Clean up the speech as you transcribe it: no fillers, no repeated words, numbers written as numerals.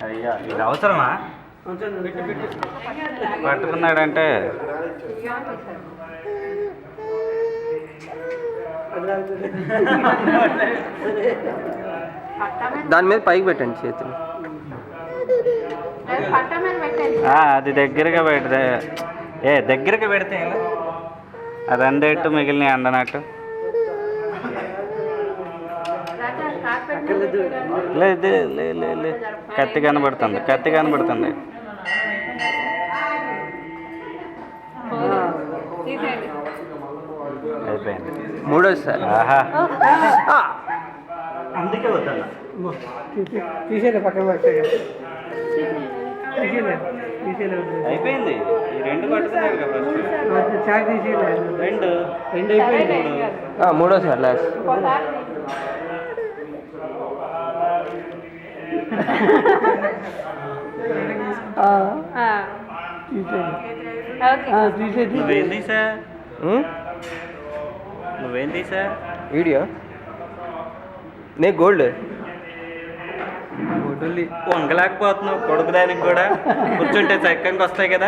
అయ్యా ఇది అవసరమా? పట్టుకున్నాడంటే దాని మీద పైకి పెట్టండి చేతులు. అది దగ్గరగా పెడితే దగ్గరగా పెడితే ఎలా? అది అందేట్టు మిగిలిన అందనట్టు. లేదు లేదు కత్తి కనబడుతుంది, కత్తి కనబడుతుంది. అయిపోయింది. మూడోసారి. ఆహా అందుకే వద్దన్న. తీసేది పక్కన అయిపోయింది. ఈ రెండు పట్టుకున్నారు కదా ఫస్ట్. చాక్ తీసేయలేదు. రెండు అయిపోయింది. మూడోసారి లాస్ట్. నువ్వేం తీసా? నువ్వేం తీసా? వీడియో. నే గోల్డ్ వంగలేకపోతున్నావు. కొడుకుదానికి కూడా కూర్చుంటే చక్కగా వస్తాయి కదా.